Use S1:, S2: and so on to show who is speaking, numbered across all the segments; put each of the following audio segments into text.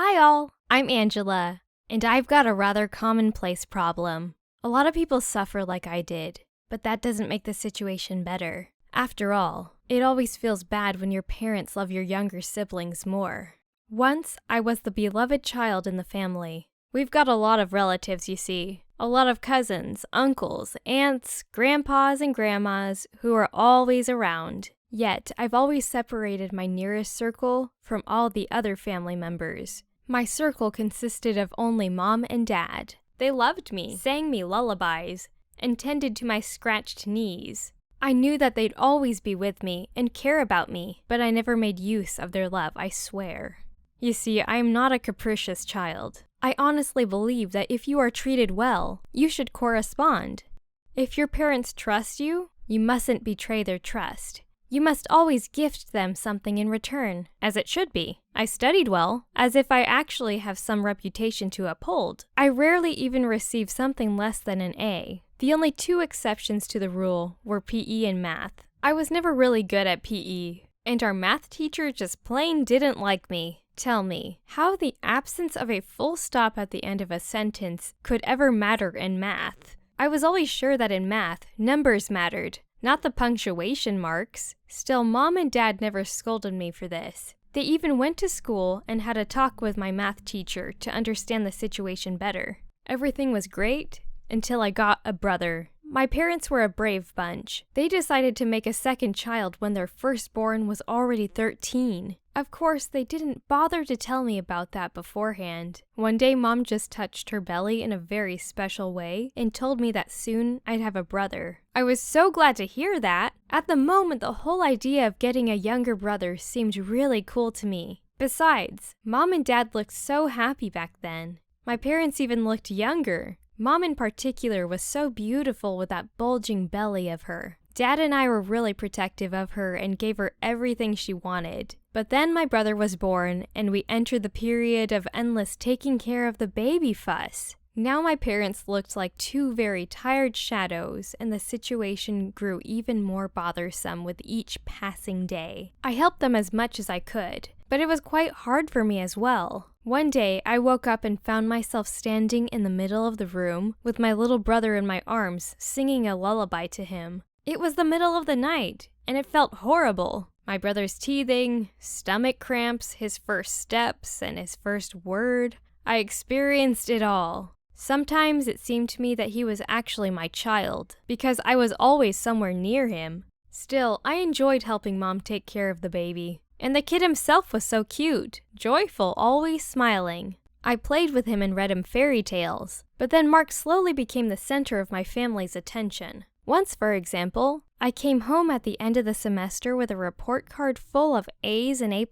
S1: Hi all, I'm Angela, and I've got a rather commonplace problem. A lot of people suffer like I did, but that doesn't make the situation better. After all, it always feels bad when your parents love your younger siblings more. Once, I was the beloved child in the family. We've got a lot of relatives, you see. A lot of cousins, uncles, aunts, grandpas, and grandmas who are always around. Yet, I've always separated my nearest circle from all the other family members. My circle consisted of only Mom and Dad. They loved me, sang me lullabies, and tended to my scratched knees. I knew that they'd always be with me and care about me, but I never made use of their love, I swear. You see, I am not a capricious child. I honestly believe that if you are treated well, you should correspond. If your parents trust you, you mustn't betray their trust. You must always gift them something in return, as it should be. I studied well, as if I actually have some reputation to uphold. I rarely even receive something less than an A. The only two exceptions to the rule were PE and math. I was never really good at PE, and our math teacher just plain didn't like me. Tell me, how the absence of a full stop at the end of a sentence could ever matter in math? I was always sure that in math, numbers mattered, not the punctuation marks. Still, Mom and Dad never scolded me for this. They even went to school and had a talk with my math teacher to understand the situation better. Everything was great until I got a brother. My parents were a brave bunch. They decided to make a second child when their firstborn was already 13. Of course, they didn't bother to tell me about that beforehand. One day, Mom just touched her belly in a very special way and told me that soon I'd have a brother. I was so glad to hear that. At the moment, the whole idea of getting a younger brother seemed really cool to me. Besides, Mom and Dad looked so happy back then. My parents even looked younger. Mom in particular was so beautiful with that bulging belly of her. Dad and I were really protective of her and gave her everything she wanted. But then my brother was born, and we entered the period of endless taking care of the baby fuss. Now my parents looked like two very tired shadows, and the situation grew even more bothersome with each passing day. I helped them as much as I could, but it was quite hard for me as well. One day, I woke up and found myself standing in the middle of the room with my little brother in my arms, singing a lullaby to him. It was the middle of the night, and it felt horrible. My brother's teething, stomach cramps, his first steps, and his first word. I experienced it all. Sometimes it seemed to me that he was actually my child, because I was always somewhere near him. Still, I enjoyed helping Mom take care of the baby. And the kid himself was so cute, joyful, always smiling. I played with him and read him fairy tales. But then Mark slowly became the center of my family's attention. Once, for example, I came home at the end of the semester with a report card full of A's and A+.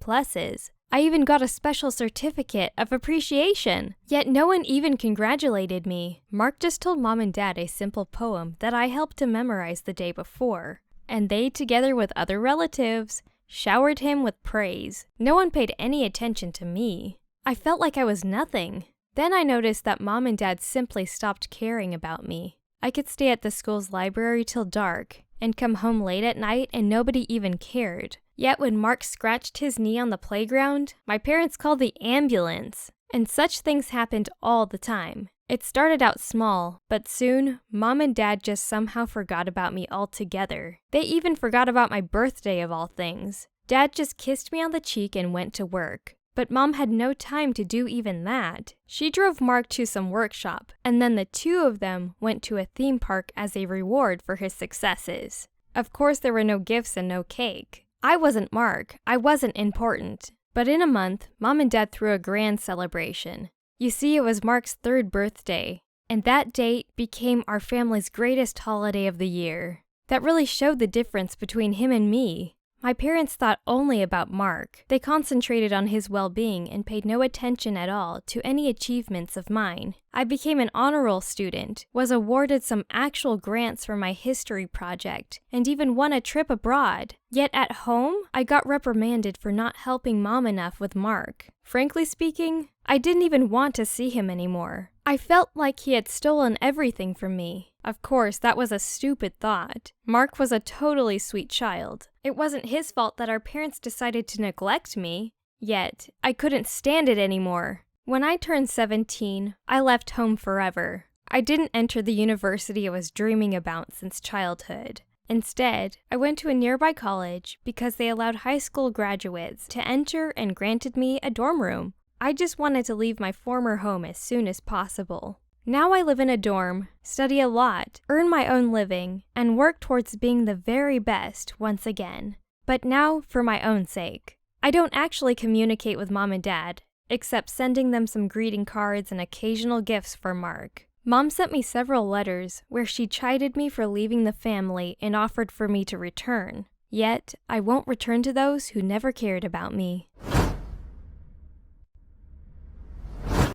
S1: I even got a special certificate of appreciation. Yet no one even congratulated me. Mark just told Mom and Dad a simple poem that I helped to memorize the day before. And they, together with other relatives, showered him with praise. No one paid any attention to me. I felt like I was nothing. Then I noticed that Mom and Dad simply stopped caring about me. I could stay at the school's library till dark and come home late at night and nobody even cared. Yet when Mark scratched his knee on the playground, my parents called the ambulance. And such things happened all the time. It started out small, but soon, Mom and Dad just somehow forgot about me altogether. They even forgot about my birthday of all things. Dad just kissed me on the cheek and went to work. But Mom had no time to do even that. She drove Mark to some workshop, and then the two of them went to a theme park as a reward for his successes. Of course, there were no gifts and no cake. I wasn't Mark. I wasn't important. But in a month, Mom and Dad threw a grand celebration. You see, it was Mark's 3rd birthday, and that date became our family's greatest holiday of the year. That really showed the difference between him and me. My parents thought only about Mark. They concentrated on his well-being and paid no attention at all to any achievements of mine. I became an honor roll student, was awarded some actual grants for my history project, and even won a trip abroad. Yet at home, I got reprimanded for not helping Mom enough with Mark. Frankly speaking, I didn't even want to see him anymore. I felt like he had stolen everything from me. Of course, that was a stupid thought. Mark was a totally sweet child. It wasn't his fault that our parents decided to neglect me. Yet, I couldn't stand it anymore. When I turned 17, I left home forever. I didn't enter the university I was dreaming about since childhood. Instead, I went to a nearby college because they allowed high school graduates to enter and granted me a dorm room. I just wanted to leave my former home as soon as possible. Now I live in a dorm, study a lot, earn my own living, and work towards being the very best once again. But now for my own sake. I don't actually communicate with Mom and Dad, except sending them some greeting cards and occasional gifts for Mark. Mom sent me several letters where she chided me for leaving the family and offered for me to return. Yet, I won't return to those who never cared about me.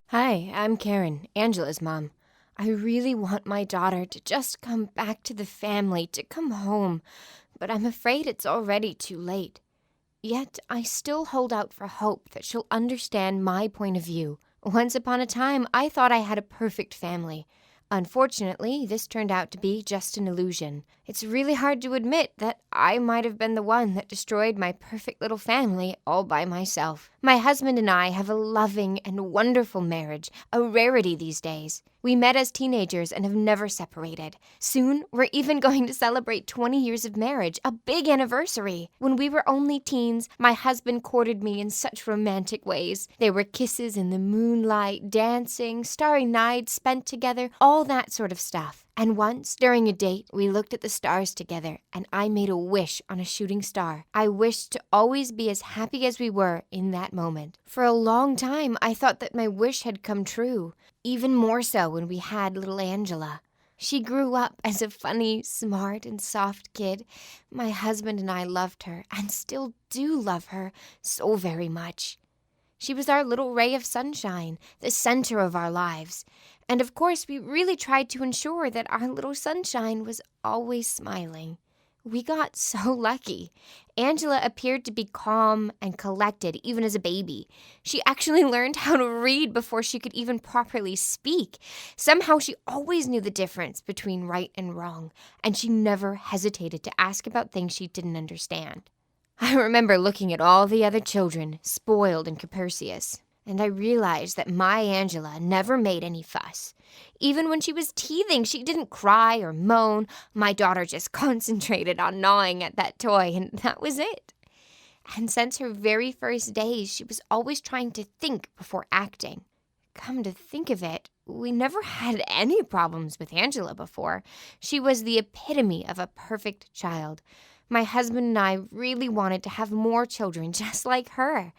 S2: Hi, I'm Karen, Angela's mom. I really want my daughter to just come back to the family, to come home, but I'm afraid it's already too late. Yet, I still hold out for hope that she'll understand my point of view. Once upon a time, I thought I had a perfect family. Unfortunately, this turned out to be just an illusion. It's really hard to admit that I might have been the one that destroyed my perfect little family all by myself. My husband and I have a loving and wonderful marriage, a rarity these days. We met as teenagers and have never separated. Soon, we're even going to celebrate 20 years of marriage, a big anniversary. When we were only teens, my husband courted me in such romantic ways. There were kisses in the moonlight, dancing, starry nights spent together, all that sort of stuff. And once, during a date, we looked at the stars together, and I made a wish on a shooting star. I wished to always be as happy as we were in that moment. For a long time, I thought that my wish had come true, even more so when we had little Angela. She grew up as a funny, smart, and soft kid. My husband and I loved her, and still do love her so very much. She was our little ray of sunshine, the center of our lives. And of course, we really tried to ensure that our little sunshine was always smiling. We got so lucky. Angela appeared to be calm and collected even as a baby. She actually learned how to read before she could even properly speak. Somehow she always knew the difference between right and wrong, and she never hesitated to ask about things she didn't understand. I remember looking at all the other children, spoiled and capricious, and I realized that my Angela never made any fuss. Even when she was teething, she didn't cry or moan. My daughter just concentrated on gnawing at that toy, and that was it. And since her very first days, she was always trying to think before acting. Come to think of it, we never had any problems with Angela before. She was the epitome of a perfect child. My husband and I really wanted to have more children just like her,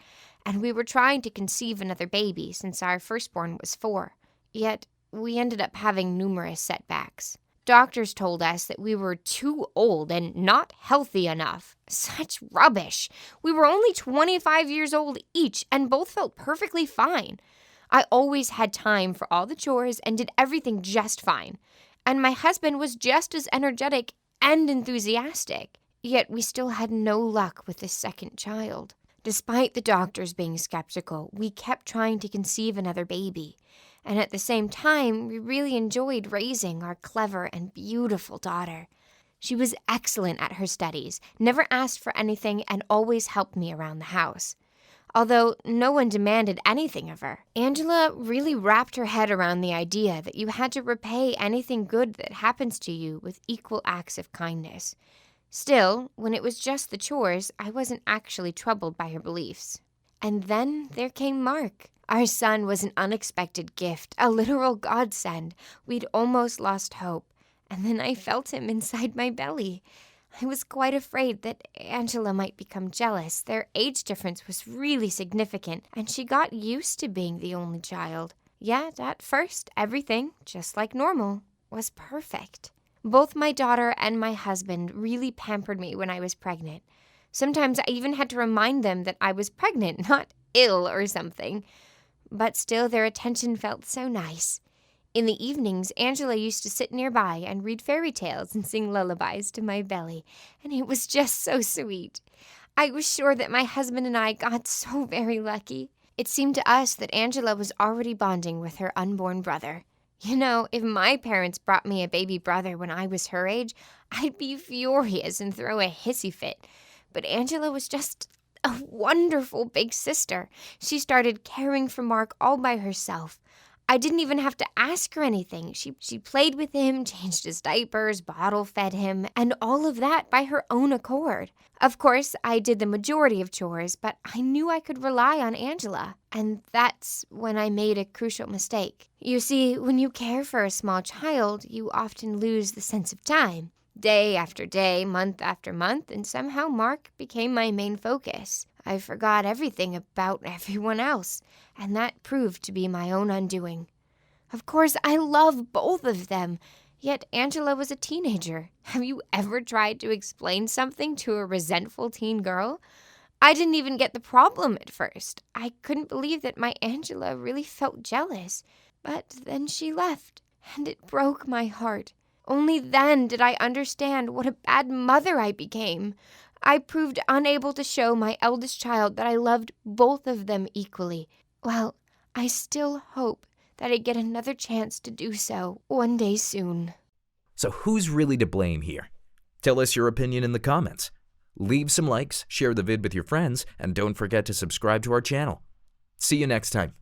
S2: and we were trying to conceive another baby since our firstborn was 4. Yet, we ended up having numerous setbacks. Doctors told us that we were too old and not healthy enough. Such rubbish. We were only 25 years old each and both felt perfectly fine. I always had time for all the chores and did everything just fine. And my husband was just as energetic and enthusiastic. Yet we still had no luck with the second child. Despite the doctors being skeptical, we kept trying to conceive another baby. And at the same time, we really enjoyed raising our clever and beautiful daughter. She was excellent at her studies, never asked for anything, and always helped me around the house. Although no one demanded anything of her, Angela really wrapped her head around the idea that you had to repay anything good that happens to you with equal acts of kindness. Still, when it was just the chores, I wasn't actually troubled by her beliefs. And then there came Mark. Our son was an unexpected gift, a literal godsend. We'd almost lost hope, and then I felt him inside my belly. I was quite afraid that Angela might become jealous. Their age difference was really significant, and she got used to being the only child. Yet, at first, everything, just like normal, was perfect. Both my daughter and my husband really pampered me when I was pregnant. Sometimes I even had to remind them that I was pregnant, not ill or something. But still, their attention felt so nice. In the evenings, Angela used to sit nearby and read fairy tales and sing lullabies to my belly, and it was just so sweet. I was sure that my husband and I got so very lucky. It seemed to us that Angela was already bonding with her unborn brother. You know, if my parents brought me a baby brother when I was her age, I'd be furious and throw a hissy fit. But Angela was just a wonderful big sister. She started caring for Mark all by herself. I didn't even have to ask her anything. She played with him, changed his diapers, bottle fed him, and all of that by her own accord. Of course, I did the majority of chores, but I knew I could rely on Angela. And that's when I made a crucial mistake. You see, when you care for a small child, you often lose the sense of time. Day after day, month after month, and somehow Mark became my main focus. I forgot everything about everyone else, and that proved to be my own undoing. Of course, I love both of them, yet Angela was a teenager. Have you ever tried to explain something to a resentful teen girl? I didn't even get the problem at first. I couldn't believe that my Angela really felt jealous. But then she left, and it broke my heart. Only then did I understand what a bad mother I became. I proved unable to show my eldest child that I loved both of them equally. Well, I still hope that I get another chance to do so one day soon.
S3: So who's really to blame here? Tell us your opinion in the comments. Leave some likes, share the vid with your friends, and don't forget to subscribe to our channel. See you next time.